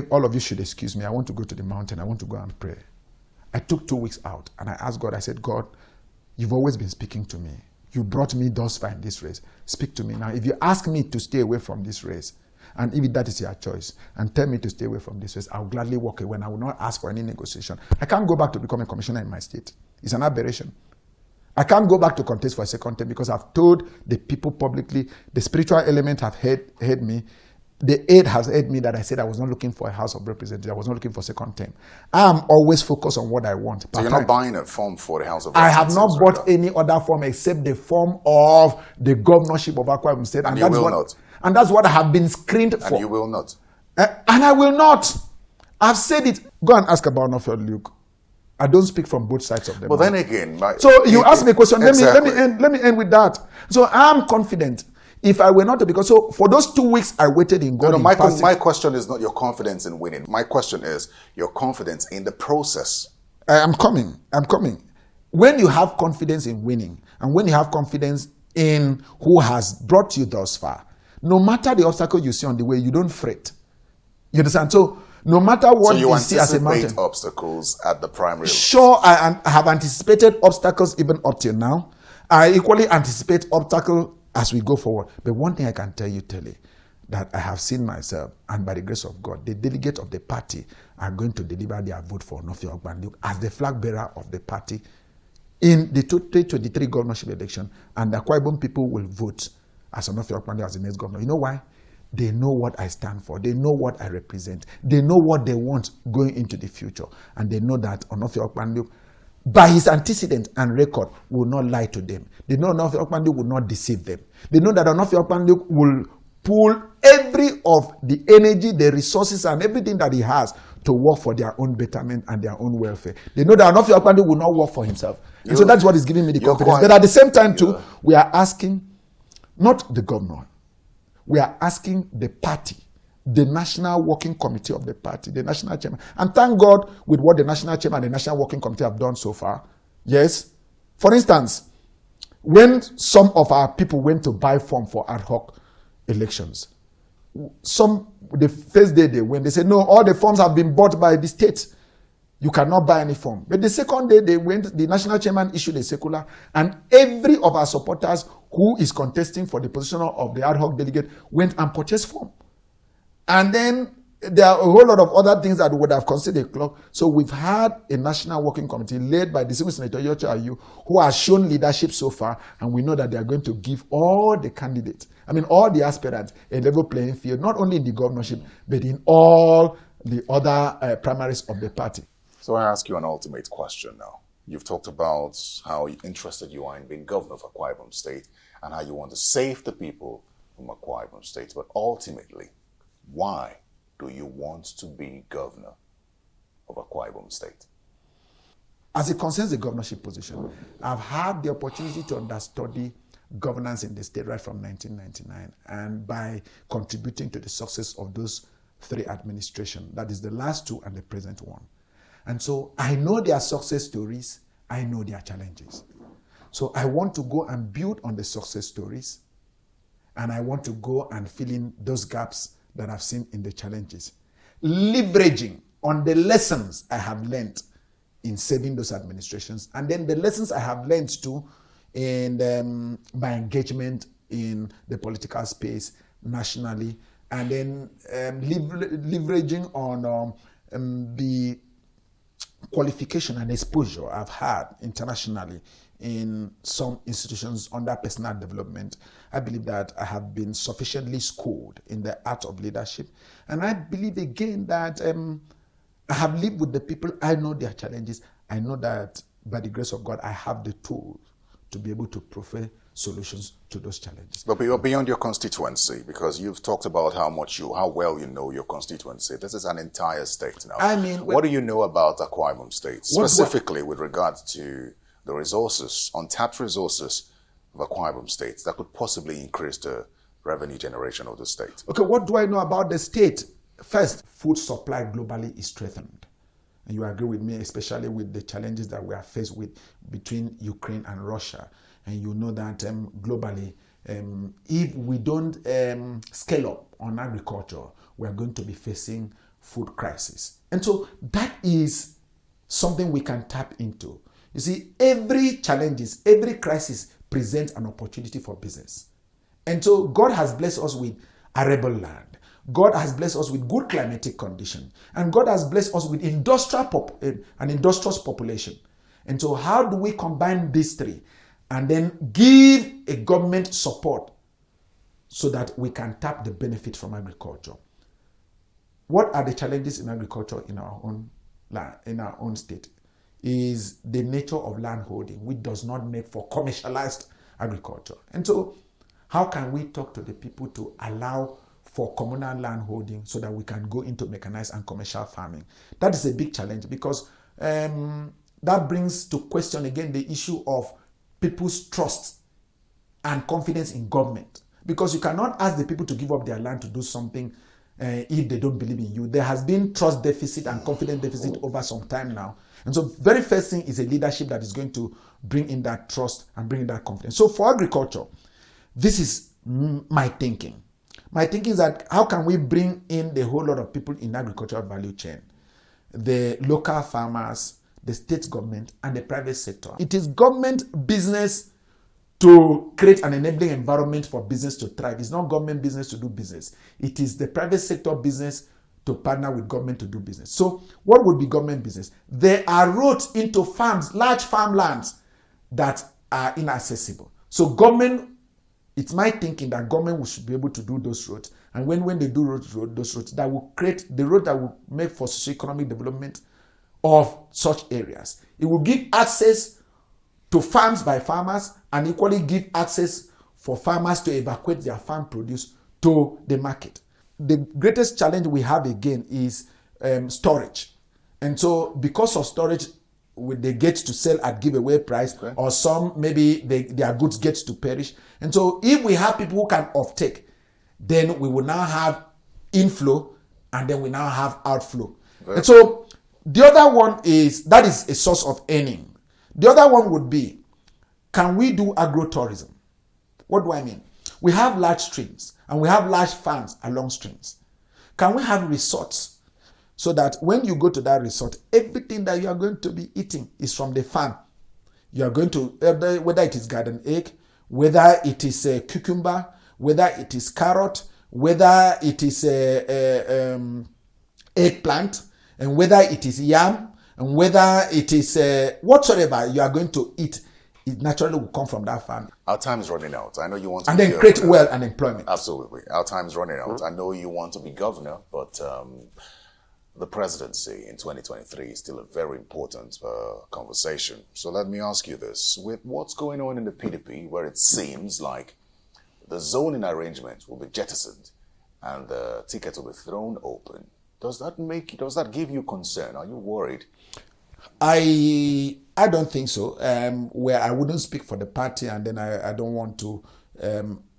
All of you should excuse me. I want to go to the mountain. I want to go and pray. I took 2 weeks out, and I asked God, I said, God, you've always been speaking to me. You brought me thus far in this race. Speak to me now. If you ask me to stay away from this race, and if that is your choice, and tell me to stay away from this race, I'll gladly walk away, and I will not ask for any negotiation. I can't go back to become a commissioner in my state. It's an aberration. I can't go back to contest for a second term because I've told the people publicly, the spiritual element have heard me. The aide has heard me that I said I was not looking for a House of Representatives. I was not looking for a second term. I'm always focused on what I want. So you're not buying a form for the House of Representatives? I have not bought right any other form except the form of the governorship of Akwa Ibom State. And you will not. And that's what I have been screened for. And you will not. And I will not. I've said it. Go and ask about Norfolk Luke. I don't speak from both sides of the But then again... So you ask me a question. Exactly. Let me end with that. So I'm confident. If I were not to, because so for those 2 weeks I waited in God. My question is not your confidence in winning. My question is your confidence in the process. I'm coming. When you have confidence in winning, and when you have confidence in who has brought you thus far, no matter the obstacle you see on the way, you don't fret. You understand? So no matter what you see as a mountain. Anticipate obstacles at the primary. Sure, I have anticipated obstacles even up till now. I equally anticipate obstacles as we go forward. But one thing I can tell you, Telly, that I have seen myself, and by the grace of God, the delegates of the party are going to deliver their vote for Norfolk Luke as the flag bearer of the party in the 2023 governorship election, and the Akwa Ibom people will vote as Norfolk as the next governor. You know why? They know what I stand for. They know what I represent. They know what they want going into the future. And they know that Norfolk by his antecedent and record, will not lie to them. They know Norfolk will not deceive them. They know that Norfolk will pull every of the energy, the resources, and everything that he has to work for their own betterment and their own welfare. They know that Norfolk will not work for himself. And so that's what is giving me the confidence. But at the same time, too, we are asking, not the governor, we are asking the party, the national working committee of the party, the national chairman. And thank God with what the national chairman and the national working committee have done so far. Yes. For instance, when some of our people went to buy form for ad hoc elections, the first day they went, they said, no, all the forms have been bought by the state. You cannot buy any form. But the second day they went, the national chairman issued a circular, and every of our supporters who is contesting for the position of the ad hoc delegate went and purchased form. And then there are a whole lot of other things that would have considered a clock. So we've had a national working committee led by distinguished Senator Yocho Ayu, who has shown leadership so far, and we know that they are going to give all the candidates, all the aspirants, a level playing field, not only in the governorship, but in all the other primaries of the party. So I ask you an ultimate question now. You've talked about how interested you are in being governor of Akwa Ibom State and how you want to save the people from Akwa Ibom State. But ultimately, why do you want to be governor of Akwa Ibom State? As it concerns the governorship position, I've had the opportunity to understudy governance in the state right from 1999, and by contributing to the success of those 3 administrations, that is the last 2 and the present one. And so I know their success stories, I know their challenges. So I want to go and build on the success stories, and I want to go and fill in those gaps that I've seen in the challenges, leveraging on the lessons I have learned in serving those administrations. And then the lessons I have learned too in my engagement in the political space nationally, and then leveraging on the qualification and exposure I've had internationally in some institutions under personal development. I believe that I have been sufficiently schooled in the art of leadership. And I believe again that I have lived with the people. I know their challenges. I know that by the grace of God, I have the tools to be able to prefer solutions to those challenges. But beyond your constituency, because you've talked about how well you know your constituency. This is an entire state now. I mean, what do you know about Akwa Ibom State, specifically with regards to the resources, untapped resources of Akwa Ibom State that could possibly increase the revenue generation of the state? Okay, what do I know about the state? First, food supply globally is threatened. And you agree with me, especially with the challenges that we are faced with between Ukraine and Russia. And you know that globally, if we don't scale up on agriculture, we are going to be facing food crisis. And so that is something we can tap into. You see, every challenges, every crisis presents an opportunity for business. And so God has blessed us with arable land. God has blessed us with good climatic condition. And God has blessed us with an industrious population. And so how do we combine these three and then give a government support so that we can tap the benefit from agriculture? What are the challenges in agriculture in our own land, in our own state? Is the nature of land holding, which does not make for commercialized agriculture. And so how can we talk to the people to allow for communal land holding so that we can go into mechanized and commercial farming? That is a big challenge, because that brings to question again the issue of people's trust and confidence in government. Because you cannot ask the people to give up their land to do something if they don't believe in you. There has been trust deficit and confidence deficit over some time now. And so very first thing is a leadership that is going to bring in that trust and bring in that confidence. So for agriculture, this is my thinking. My thinking is that how can we bring in the whole lot of people in agricultural value chain? The local farmers, the state government, and the private sector. It is government business to create an enabling environment for business to thrive. It's not government business to do business. It is the private sector business to partner with government to do business. So what would be government business? There are roads into farms, large farmlands that are inaccessible. So government, it's my thinking that government should be able to do those roads. And when they do those roads, that will create the road that will make for socio-economic development of such areas. It will give access to farms by farmers and equally give access for farmers to evacuate their farm produce to the market. The greatest challenge we have again is storage. And so because of storage, they get to sell at giveaway price, okay, or some maybe their goods get to perish. And so if we have people who can offtake, then we will now have inflow and then we now have outflow. Okay. And so the other one is, that is a source of earning. The other one would be, can we do agrotourism? What do I mean? We have large streams and we have large farms along streams. Can we have resorts so that when you go to that resort, everything that you are going to be eating is from the farm? You are going to, whether it is garden egg, whether it is a cucumber, whether it is carrot, whether it is eggplant, and whether it is yam, and whether it is whatsoever you are going to eat, it naturally will come from that farm. Our time is running out. I know you want to and then create wealth and employment. Absolutely. Our time is running out. I know you want to be governor, but the presidency in 2023 is still a very important conversation. So let me ask you this. With what's going on in the PDP, where it seems like the zoning arrangement will be jettisoned and the ticket will be thrown open, does that give you concern? Are you worried? I don't think so. Where I wouldn't speak for the party, and then I don't want to.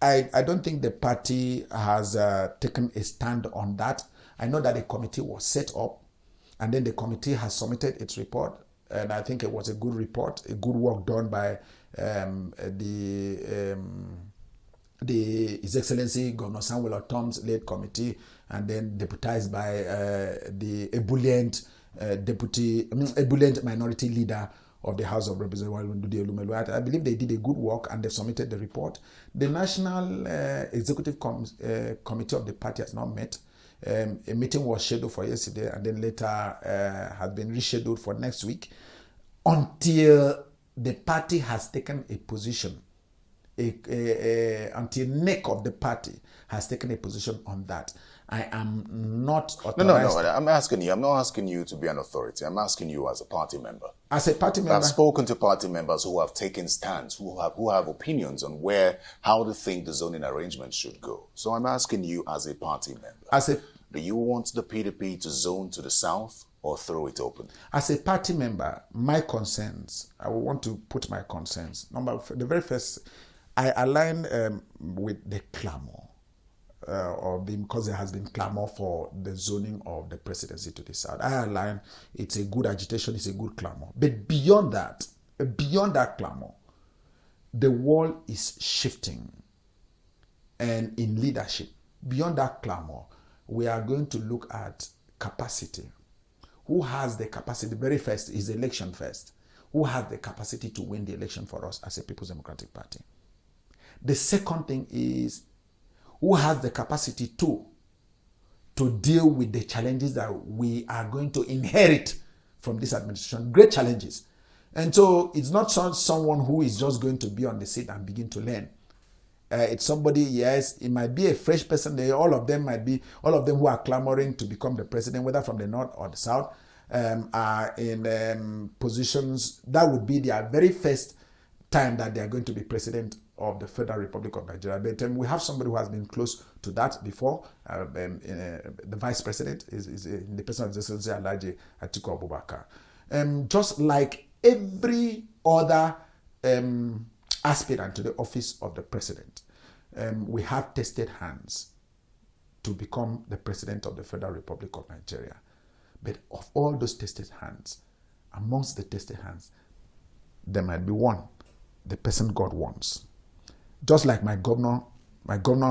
I don't think the party has taken a stand on that. I know that a committee was set up, and then the committee has submitted its report, and I think it was a good report, a good work done by His Excellency Governor Samuel Otom's late committee, and then deputized by the ebullient ebullient minority leader of the House of Representatives. I believe they did a good work and they submitted the report. The National Executive Committee of the party has not met. A meeting was scheduled for yesterday and then later has been rescheduled for next week until the party has taken a position, until NEC of the party has taken a position on that. I am not authorized. No. I'm asking you. I'm not asking you to be an authority. I'm asking you as a party member. As a party member, I've spoken to party members who have taken stands, who have opinions on how they think the zoning arrangement should go. So I'm asking you as a party member. Do you want the PDP to zone to the south or throw it open? As a party member, my concerns, I will want to put my concerns. The very first, I align with the clamor. Because there has been clamor for the zoning of the presidency to the south. I align, it's a good agitation, it's a good clamor. But beyond that clamor, the world is shifting. And in leadership, beyond that clamor, we are going to look at capacity. Who has the capacity? The very first is election first. Who has the capacity to win the election for us as a People's Democratic Party? The second thing is, who has the capacity to deal with the challenges that we are going to inherit from this administration? Great challenges. And so it's not someone who is just going to be on the seat and begin to learn. It's somebody, yes, it might be a fresh person. All of them who are clamoring to become the president, whether from the north or the south, are in positions that would be their very first time that they are going to be president of the Federal Republic of Nigeria. But we have somebody who has been close to that before. The vice president is in the person of Excellency Alhaji Atiku Abubakar. Just like every other aspirant to the office of the president, we have tested hands to become the president of the Federal Republic of Nigeria. But of all those tested hands, amongst the tested hands, there might be one, the person God wants. Just like my governor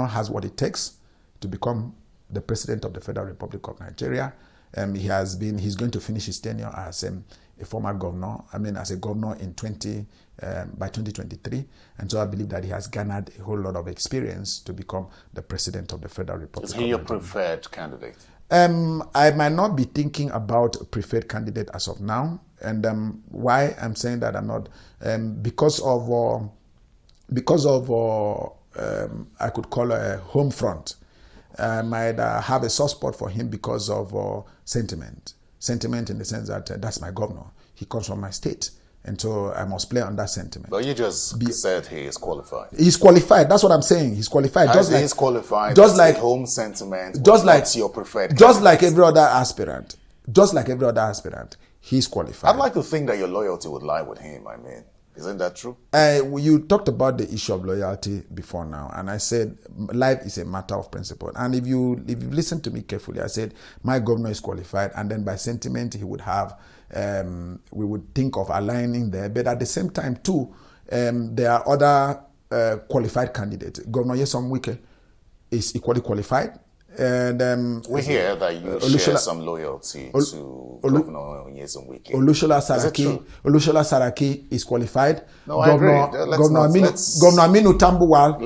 has what it takes to become the president of the Federal Republic of Nigeria. He's going to finish his tenure as a former governor, as a governor by 2023. And so I believe that he has garnered a whole lot of experience to become the president of the Federal Republic of Nigeria. Is he your preferred candidate? I might not be thinking about a preferred candidate as of now. And why I'm saying that I'm not, because of I could call a home front. I might have a soft spot for him because of sentiment. Sentiment in the sense that that's my governor. He comes from my state. And so I must play on that sentiment. But you just said he is qualified. He's qualified. That's what I'm saying. He's qualified. He's qualified. Just like home sentiment. Just like your preferred. Just like every other aspirant. He's qualified. I'd like to think that your loyalty would lie with him. Isn't that true? You talked about the issue of loyalty before now, and I said life is a matter of principle. And if you listen to me carefully, I said my governor is qualified, and then by sentiment he would have. We would think of aligning there, but at the same time too, there are other qualified candidates. Governor Nyesom Wike is equally qualified. And we hear that you share some loyalty to Governor Nyesom Wike. Olushola Saraki is qualified. No, I agree. Governor Aminu Tambuwal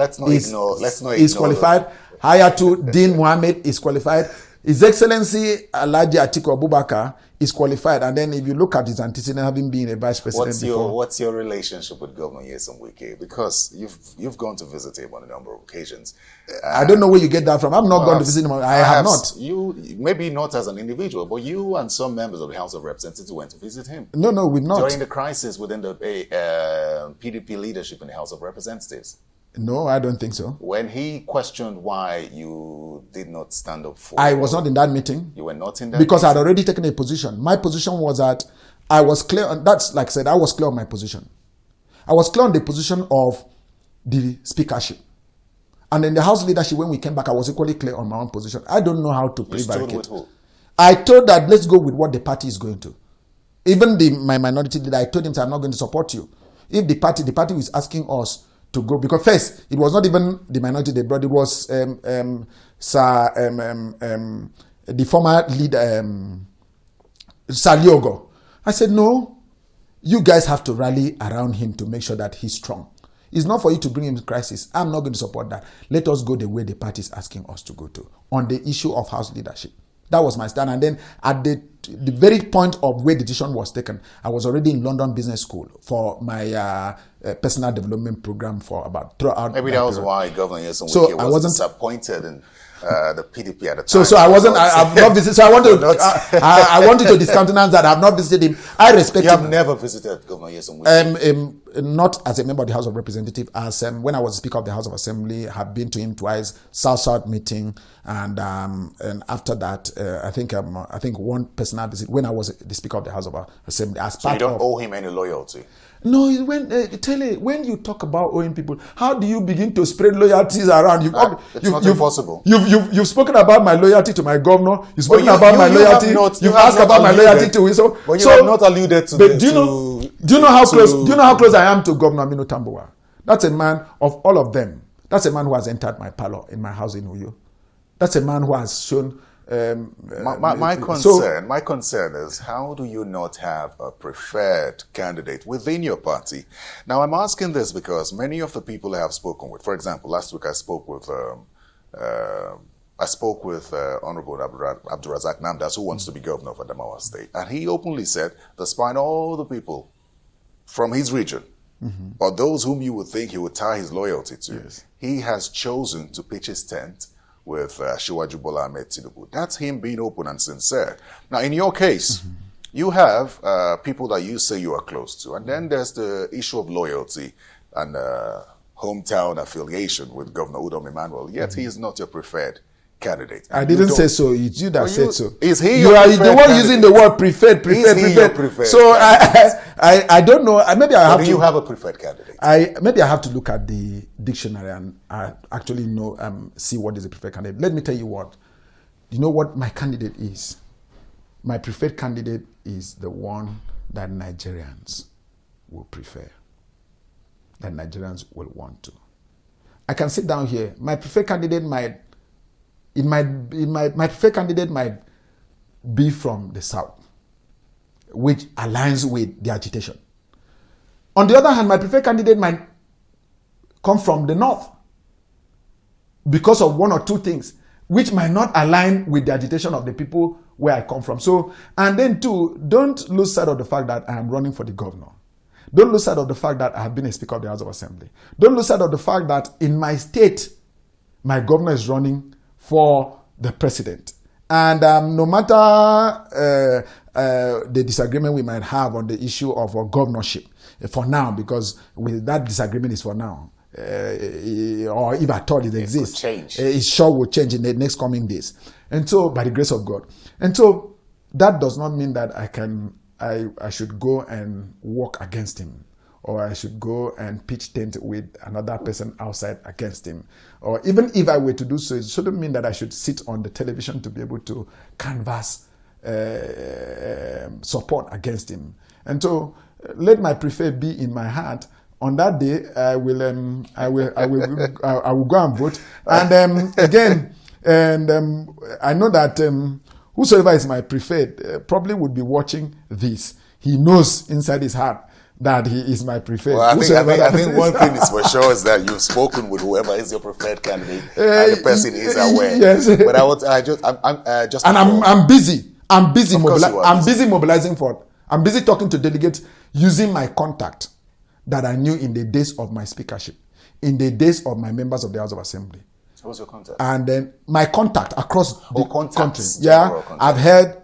is qualified. Hayatu Dean Mohammed is qualified. His Excellency Alhaji Atiku Abubakar is qualified. And then if you look at his antecedent, having been a vice president what's your relationship with Governor Nyesom Wike? Because you've gone to visit him on a number of occasions. I don't know where you get that from. I'm not going to visit him. I have not. You, maybe not as an individual, but you and some members of the House of Representatives went to visit him. No, we've not. During the crisis within the PDP leadership in the House of Representatives. No, I don't think so. When he questioned why you did not stand up for... I was not in that meeting. You were not in that because meeting? I'd already taken a position. My position was that I was clear on... That's like I said, I was clear on my position. I was clear on the position of the speakership. And in the House leadership, when we came back, I was equally clear on my own position. I don't know how to prevaricate. You stood with who? I told that let's go with what the party is going to. Even my minority leader, I told him I'm not going to support you. If the party was asking us to go, because first it was not even the minority they brought, it was the former leader, Saliogo. I said, no, you guys have to rally around him to make sure that he's strong. It's not for you to bring him to crisis. I'm not going to support that. Let us go the way the party is asking us to go to on the issue of House leadership. That was my stand. And then at the very point of where the decision was taken, I was already in London Business School for my personal development program for about throughout. Maybe that was why Governor Nyesom was disappointed in the PDP at the time. So I wasn't. I've not visited. So I want to. I wanted to discountenance that I've not visited him. I respect him. You have never visited Governor Nyesom. Not as a member of the House of Representatives, as when I was Speaker of the House of Assembly, have been to him twice, South meeting, and after that, I think one personal visit when I was the Speaker of the House of Assembly. As so you don't owe him any loyalty. No, when you talk about owing people, how do you begin to spread loyalties around? It's not impossible. You've spoken about my loyalty to my governor. You've spoken about my loyalty. You've asked about my loyalty to Wiso. But you have not alluded to. But do you know how close I am to Governor Aminu Tambuwa? That's a man of all of them. That's a man who has entered my parlor in my house in Uyo. That's a man who has shown. My concern is, how do you not have a preferred candidate within your party? Now, I'm asking this because many of the people I have spoken with, for example, last week I spoke with Honorable Abdurazak Namdas, who wants to be governor of Adamawa State, and he openly said, despite all the people from his region, or those whom you would think he would tie his loyalty to, he has chosen to pitch his tent with Shiwaju Bola Ahmed Tinubu. That's him being open and sincere. Now, in your case, you have people that you say you are close to, and then there's the issue of loyalty and hometown affiliation with Governor Udom Emmanuel. Yet he is not your preferred candidate. I didn't say so. It's you that said so. Is he you are the one using the word preferred. So I don't know. Maybe I have to. Do you have a preferred candidate? Maybe I have to look at the dictionary and actually see what is a preferred candidate. Let me tell you what. You know what my candidate is? My preferred candidate is the one that Nigerians will prefer. That Nigerians will want to. I can sit down here. My preferred candidate might preferred candidate might be from the south, which aligns with the agitation. On the other hand, my preferred candidate might come from the north because of one or two things, which might not align with the agitation of the people where I come from. So, and then two, don't lose sight of the fact that I am running for the governor. Don't lose sight of the fact that I have been a Speaker of the House of Assembly. Don't lose sight of the fact that in my state, my governor is running for the president. And no matter the disagreement we might have on the issue of a governorship, for now, because with that disagreement is for now, or if at all it exists, it sure will change in the next coming days. And so, by the grace of God. And so, that does not mean that I should go and walk against him, or I should go and pitch tent with another person outside against him. Or even if I were to do so, it shouldn't mean that I should sit on the television to be able to canvass support against him. And so, let my preferred be in my heart. On that day, I will go and vote. And again, I know that whosoever is my preferred probably would be watching this. He knows inside his heart that he is my preferred. Well, I think one thing is for sure is that you've spoken with whoever is your preferred candidate, and the person is aware. Yes. But I'm busy. I'm busy mobilizing for. I'm busy talking to delegates using my contact that I knew in the days of my speakership, in the days of my members of the House of Assembly. What's your contact? And then my contact across the country. Yeah, I've heard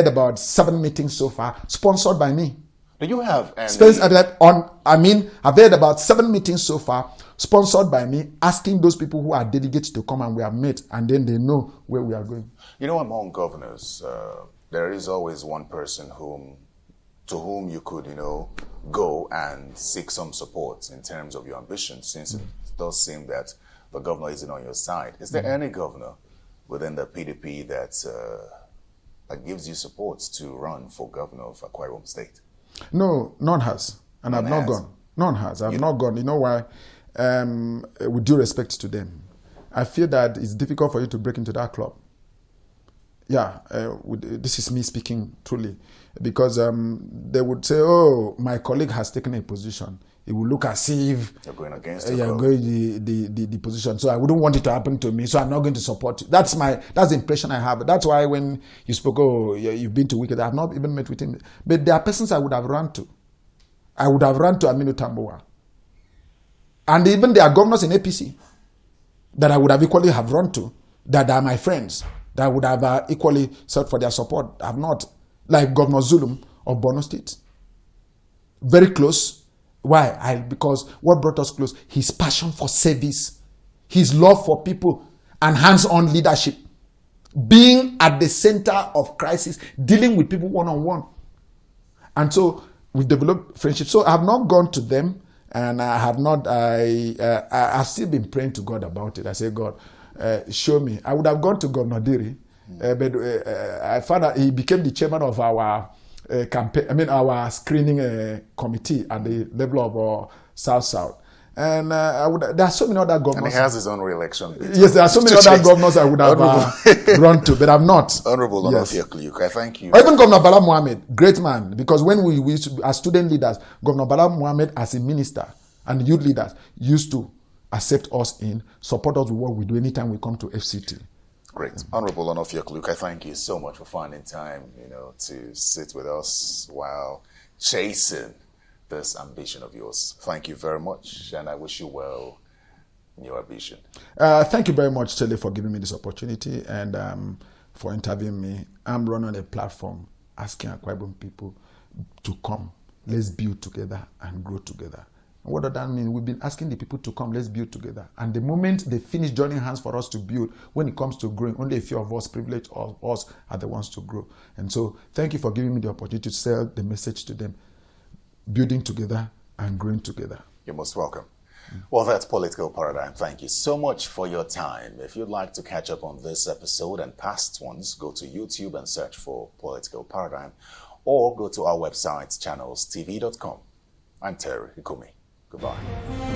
about 7 meetings so far, sponsored by me. Do you have I've heard about 7 meetings so far, sponsored by me, asking those people who are delegates to come, and we have met, and then they know where we are going. You know, among governors, there is always one person to whom you could, go and seek some support in terms of your ambitions, since it does seem that the governor isn't on your side. Is there any governor within the PDP that gives you support to run for governor of Akwa Ibom State? No, none has. And I've not gone. None has. I've not gone. You know why? With due respect to them, I feel that it's difficult for you to break into that club. Yeah, this is me speaking truly, because they would say, "Oh, my colleague has taken a position." It will look as if you're going against you're going the position. So I wouldn't want it to happen to me. So I'm not going to support you. That's the impression I have. That's why when you spoke, oh, you've been to Wicked, I've not even met with him. But there are persons I would have run to. I would have run to Aminu Tambuwa. And even there are governors in APC that I would have equally have run to, that are my friends, that I would have equally sought for their support. I have not. Like Governor Zulum of Borno State. Very close. Why? Because what brought us close? His passion for service, his love for people, and hands-on leadership. Being at the center of crisis, dealing with people one-on-one. And so we've developed friendship. So I have not gone to them, and I have not, I've still been praying to God about it. I say, God, show me. I would have gone to Governor Diri, but I found out he became the chairman of our campaign, our screening committee at the level of South. And there are so many other governors. And he has his own re-election. Yes, there are so many other governors I would have run to, but I'm not. Honorable Yes. I thank you. Or even Governor Bala Mohammed, great man, because when we used to, as student leaders, Governor Bala Mohammed as a minister and youth leaders used to accept us in, support us with what we do anytime we come to FCT. Great. Honorable Onofia I thank you so much for finding time, to sit with us while chasing this ambition of yours. Thank you very much, and I wish you well in your ambition. Thank you very much, Chele, for giving me this opportunity and for interviewing me. I'm running a platform asking Akwa Ibom people to come. Let's build together and grow together. What does that mean? We've been asking the people to come, let's build together. And the moment they finish joining hands for us to build, when it comes to growing, only a few of us, privileged of us, are the ones to grow. And so thank you for giving me the opportunity to sell the message to them, building together and growing together. You're most welcome. Well, that's Political Paradigm. Thank you so much for your time. If you'd like to catch up on this episode and past ones, go to YouTube and search for Political Paradigm, or go to our website, channelstv.com. I'm Terry Ikumi. Goodbye.